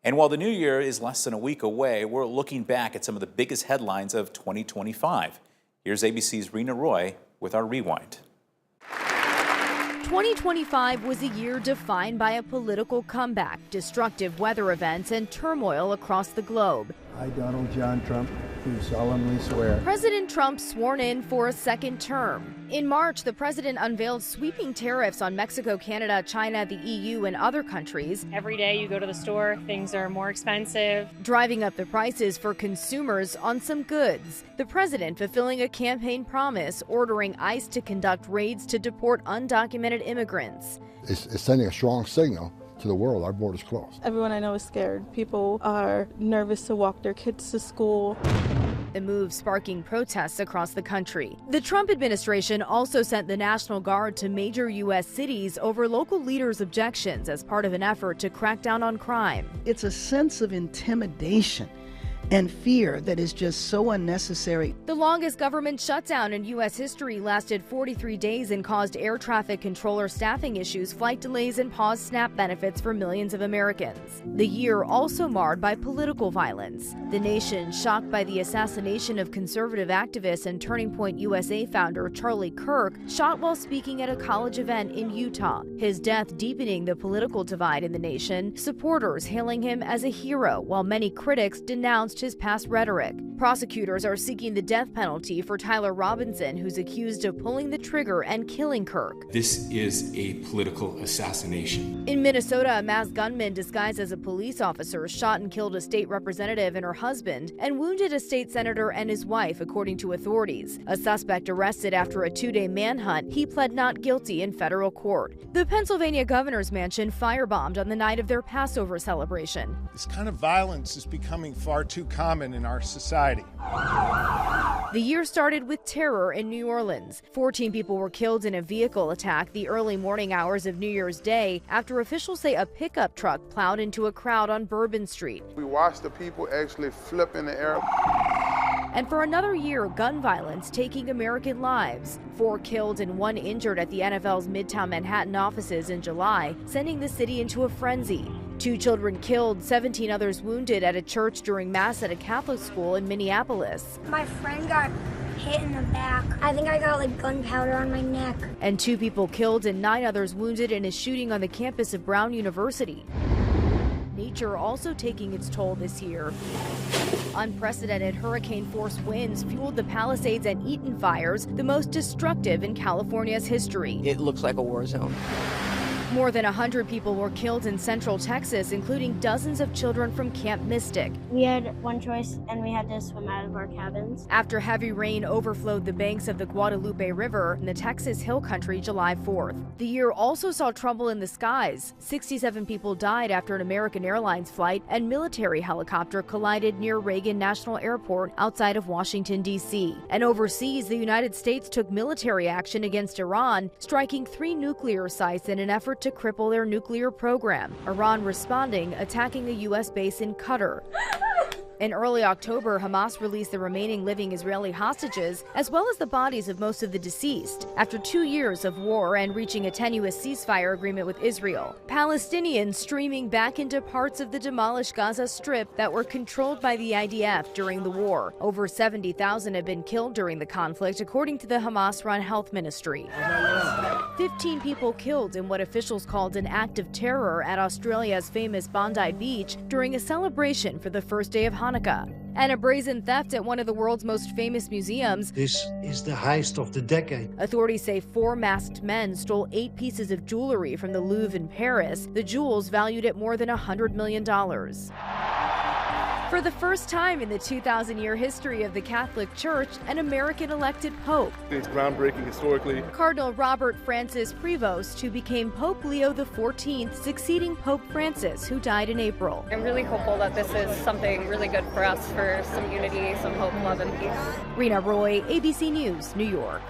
And while the new year is less than a week away, we're looking back at some of the biggest headlines of 2025. Here's ABC's Rena Roy with our Rewind. 2025 was a year defined by a political comeback, destructive weather events, and turmoil across the globe. I, Donald John Trump, do solemnly swear. President Trump sworn in for a second term. In March, the president unveiled sweeping tariffs on Mexico, Canada, China, the EU, and other countries. Every day you go to the store, things are more expensive. Driving up the prices for consumers on some goods. The president fulfilling a campaign promise, ordering ICE to conduct raids to deport undocumented immigrants. It's sending a strong signal to the world. Our border's closed. Everyone I know is scared. People are nervous to walk their kids to school. The move sparking protests across the country. The Trump administration also sent the National Guard to major U.S. cities over local leaders' objections as part of an effort to crack down on crime. It's a sense of intimidation and fear that is just so unnecessary. The longest government shutdown in U.S. history lasted 43 days and caused air traffic controller staffing issues, flight delays, and paused SNAP benefits for millions of Americans. The year also marred by political violence. The nation, shocked by the assassination of conservative activist and Turning Point USA founder Charlie Kirk, shot while speaking at a college event in Utah. His death deepening the political divide in the nation, supporters hailing him as a hero, while many critics denounced his past rhetoric. Prosecutors are seeking the death penalty for Tyler Robinson, who's accused of pulling the trigger and killing Kirk. This is a political assassination. In Minnesota, a masked gunman disguised as a police officer shot and killed a state representative and her husband and wounded a state senator and his wife, according to authorities. A suspect arrested after a two-day manhunt, he pled not guilty in federal court. The Pennsylvania governor's mansion firebombed on the night of their Passover celebration. This kind of violence is becoming far too common in our society. The year started with terror in New Orleans. 14 people were killed in a vehicle attack the early morning hours of New Year's Day after officials say a pickup truck plowed into a crowd on Bourbon Street. We watched the people actually flip in the air. And for another year, gun violence taking American lives. 4 killed and 1 injured at the NFL's Midtown Manhattan offices in July, sending the city into a frenzy. 2 children killed, 17 others wounded at a church during Mass at a Catholic school in Minneapolis. My friend got hit in the back. I think I got gunpowder on my neck. And 2 people killed and 9 others wounded in a shooting on the campus of Brown University. Nature also taking its toll this year. Unprecedented hurricane-force winds fueled the Palisades and Eaton fires, the most destructive in California's history. It looks like a war zone. More than 100 people were killed in central Texas, including dozens of children from Camp Mystic. We had one choice, and we had to swim out of our cabins. After heavy rain overflowed the banks of the Guadalupe River in the Texas Hill Country July 4th. The year also saw trouble in the skies. 67 people died after an American Airlines flight and military helicopter collided near Reagan National Airport outside of Washington, D.C. And overseas, the United States took military action against Iran, striking 3 nuclear sites in an effort to cripple their nuclear program. Iran responding, attacking a U.S. base in Qatar. In early October, Hamas released the remaining living Israeli hostages, as well as the bodies of most of the deceased, after 2 years of war and reaching a tenuous ceasefire agreement with Israel. Palestinians streaming back into parts of the demolished Gaza Strip that were controlled by the IDF during the war. Over 70,000 have been killed during the conflict, according to the Hamas-run health ministry. 15 people killed in what officials called an act of terror at Australia's famous Bondi Beach during a celebration for the first day of Hanukkah. And a brazen theft at one of the world's most famous museums. This is the heist of the decade. Authorities say 4 masked men stole 8 pieces of jewelry from the Louvre in Paris, the jewels valued at more than $100 million. For the first time in the 2,000-year history of the Catholic Church, an American elected pope. It's groundbreaking historically. Cardinal Robert Francis Prevost, who became Pope Leo XIV, succeeding Pope Francis, who died in April. I'm really hopeful that this is something really good for us, for some unity, some hope, love, and peace. Rena Roy, ABC News, New York.